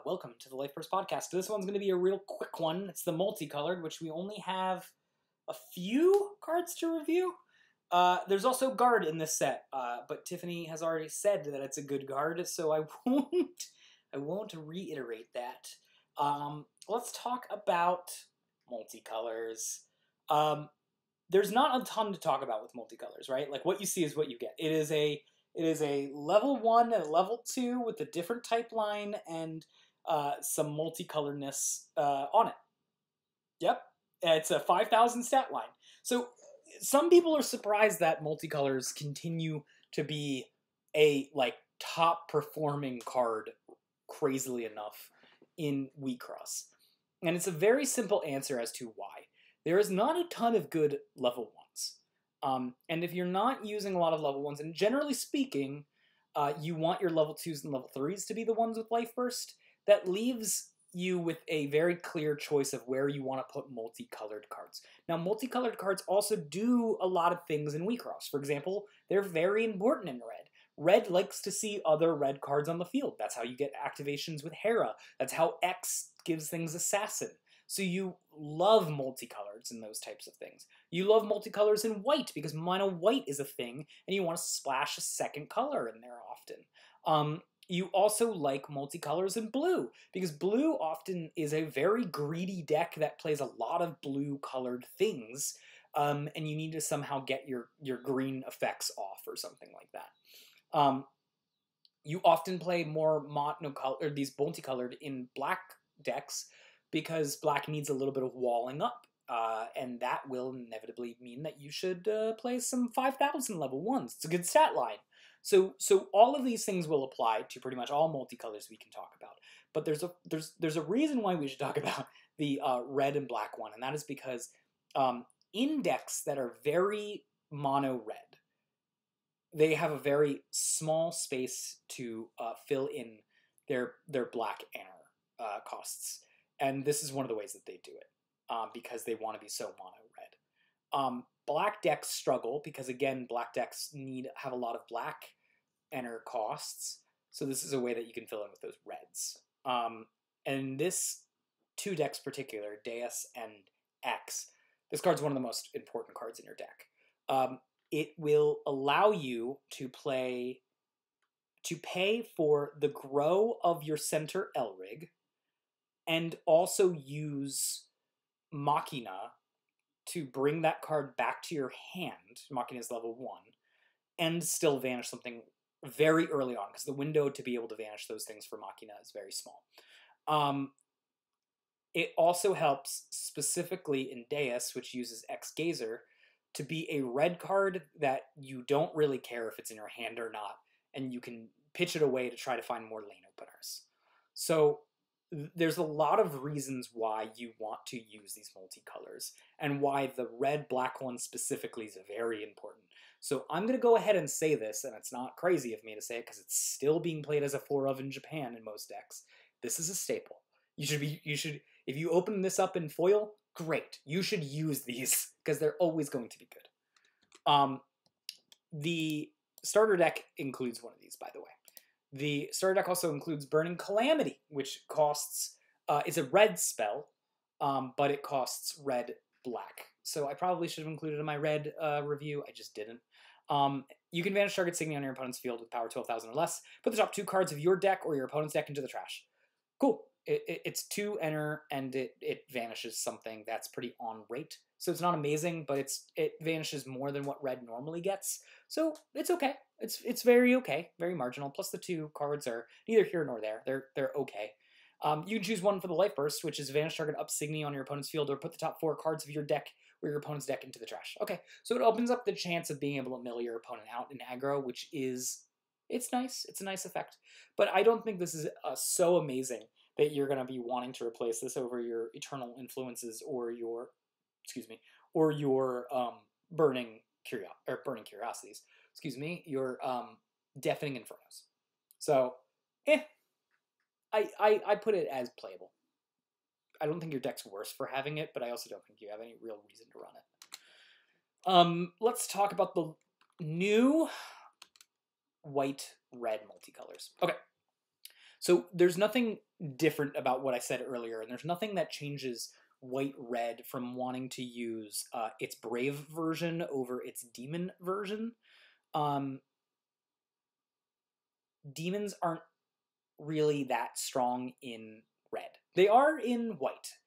welcome to the Lifeburst podcast. This one's going to be a real quick one. It's the multicolored, which we only have a few cards to review. There's also guard in this set, but Tiffany has already said that it's a good guard, so I won't reiterate that. Let's talk about multicolors. There's not a ton to talk about with multicolors, right? Like, what you see is what you get. It is a level 1 and a level 2 with a different type line and some multicoloredness on it. Yep, it's a 5,000 stat line. So some people are surprised that multicolors continue to be a top performing card, crazily enough, in Wixoss. And it's a very simple answer as to why. There is not a ton of good level 1s. And if you're not using a lot of level 1s, and generally speaking, you want your level 2s and level 3s to be the ones with Lifeburst, that leaves you with a very clear choice of where you want to put multicolored cards. Now, multicolored cards also do a lot of things in Wixoss. For example, they're very important in Red. Red likes to see other red cards on the field. That's how you get activations with Hera. That's how X gives things Assassin. So you love multicolors and those types of things. You love multicolors in white because mono white is a thing, and you want to splash a second color in there often. You also like multicolors in blue because blue often is a very greedy deck that plays a lot of blue-colored things, and you need to somehow get your green effects off or something like that. You often play more monocolor, these multicolored in black decks, because black needs a little bit of walling up, and that will inevitably mean that you should play some 5,000 level 1s. It's a good stat line. So all of these things will apply to pretty much all multicolors we can talk about. But there's a reason why we should talk about the red and black one, and that is because in decks that are very mono red, they have a very small space to fill in their black inner costs. And this is one of the ways that they do it, because they want to be so mono-red. Black decks struggle because, again, black decks have a lot of black enter costs, so this is a way that you can fill in with those reds. And this two decks particular, Deus and X, this card's one of the most important cards in your deck. It will allow you to pay for the grow of your center Elrig, and also use Machina to bring that card back to your hand. Machina is level 1, and still vanish something very early on, because the window to be able to vanish those things for Machina is very small. It also helps specifically in Deus, which uses X-Gazer, to be a red card that you don't really care if it's in your hand or not, and you can pitch it away to try to find more lane openers. So there's a lot of reasons why you want to use these multicolors, and why the red-black one specifically is very important. So I'm going to go ahead and say this, and it's not crazy of me to say it because it's still being played as a 4-of in Japan in most decks. This is a staple. You should, if you open this up in foil, great. You should use these because they're always going to be good. The starter deck includes one of these, by the way. The starter deck also includes Burning Calamity, which costs, is a red spell, but it costs red-black. So I probably should have included it in my red review. I just didn't. You can vanish target Signy on your opponent's field with power 12,000 or less. Put the top 2 cards of your deck or your opponent's deck into the trash. Cool. It's 2 enter, and it vanishes something that's pretty on rate. So it's not amazing, but it vanishes more than what red normally gets. So it's okay. It's very okay, very marginal. Plus the 2 cards are neither here nor there. They're okay. You can choose one for the Lifeburst, which is vanish target up Signy on your opponent's field, or put the top 4 cards of your deck or your opponent's deck into the trash. Okay, so it opens up the chance of being able to mill your opponent out in aggro, which is, it's nice. It's a nice effect. But I don't think this is so amazing that you're going to be wanting to replace this over your Eternal Influences or your, Burning Curiosities. Your Deafening Infernos. So, I put it as playable. I don't think your deck's worse for having it, but I also don't think you have any real reason to run it. Let's talk about the new white-red multicolors. Okay, so there's nothing different about what I said earlier, and there's nothing that changes white-red from wanting to use its Brave version over its Demon version. Demons aren't really that strong in red. They are in white.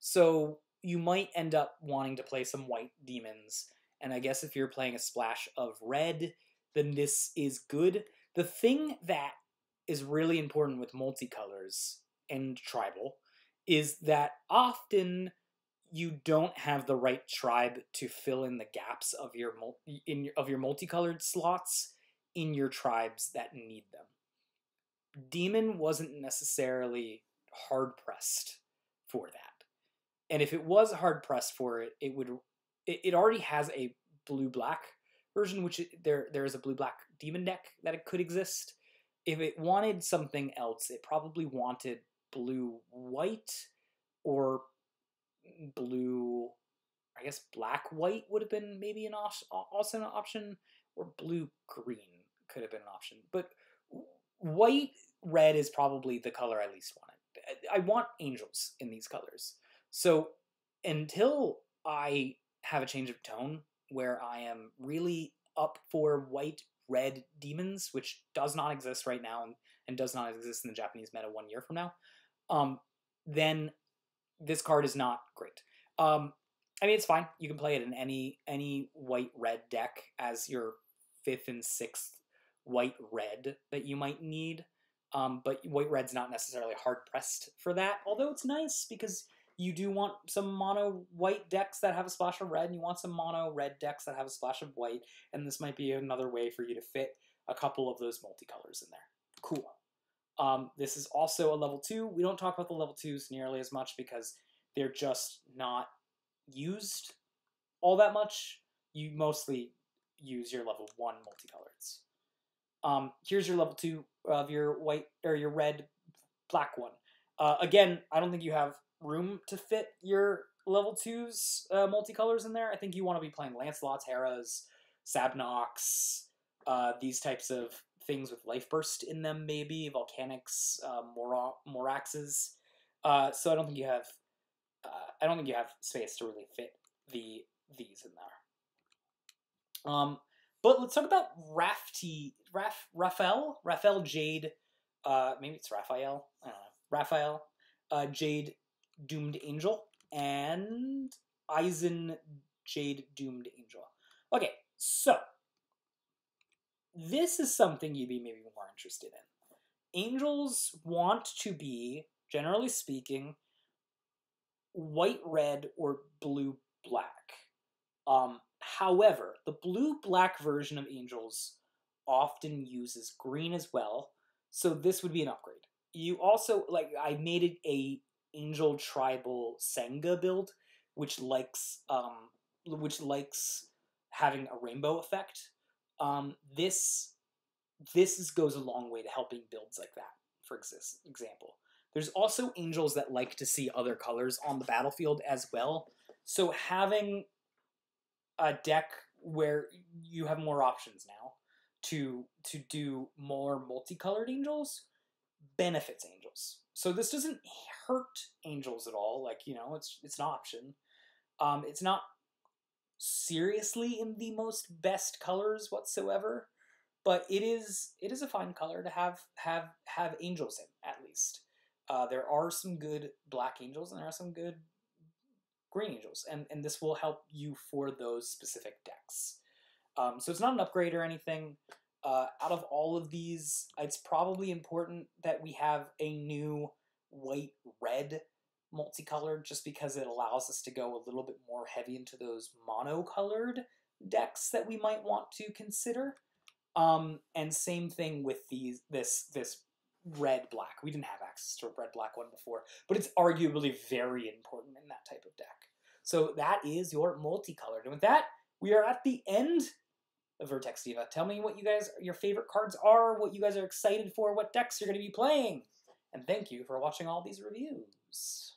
So you might end up wanting to play some white demons, and I guess if you're playing a splash of red, then this is good. The thing that is really important with multicolors and tribal is that often you don't have the right tribe to fill in the gaps of your multicolored slots in your tribes that need them. Demon wasn't necessarily hard pressed for that, and if it was hard pressed for it, it already has a blue-black version, which there is a blue-black demon deck that it could exist. If it wanted something else, it probably wanted blue-white or blue, I guess black-white would have been maybe also an option, or blue-green could have been an option. But white-red is probably the color I least wanted. I want angels in these colors. So until I have a change of tone where I am really up for white-red demons, which does not exist right now and does not exist in the Japanese meta 1 year from now, then this card is not great. I mean, it's fine. You can play it in any white-red deck as your 5th and 6th white-red that you might need. But white-red's not necessarily hard-pressed for that, although it's nice because you do want some mono-white decks that have a splash of red, and you want some mono-red decks that have a splash of white, and this might be another way for you to fit a couple of those multicolors in there. Cool. This is also a level 2. We don't talk about the level 2s nearly as much because they're just not used all that much. You mostly use your level 1 multicolors. Here's your level 2 of your white or your red-black one. Again, I don't think you have room to fit your level 2's multicolors in there. I think you want to be playing Lancelots, Heras, Sabnox, these types of things with Lifeburst in them, maybe Volcanics, Moraxes. So I don't think you have space to really fit these in there. But let's talk about Raphael Jade. Maybe it's Raphael. I don't know. Raphael Jade Doomed Angel and Eisen Jade Doomed Angel. Okay, so this is something you'd be maybe more interested in. Angels want to be, generally speaking, white-red or blue-black. However, the blue-black version of Angels often uses green as well, so this would be an upgrade. You also, I made it a Angel Tribal Senga build, which likes having a rainbow effect. This goes a long way to helping builds like that, for example. There's also Angels that like to see other colors on the battlefield as well, so having a deck where you have more options now to do more multicolored Angels benefits Angels. So this doesn't hurt Angels at all. It's an option. It's not seriously in the most best colors whatsoever, but it is a fine color to have Angels in, at least. There are some good black Angels and there are some good green Angels, and this will help you for those specific decks. So it's not an upgrade or anything. Out of all of these, it's probably important that we have a new white-red multicolored, just because it allows us to go a little bit more heavy into those monocolored decks that we might want to consider. And same thing with this red-black. We didn't have access to a red-black one before, but it's arguably very important in that type of deck. So that is your multicolored. And with that, we are at the end of Vertex Diva. Tell me what your favorite cards are, what you guys are excited for, what decks you're going to be playing. And thank you for watching all these reviews.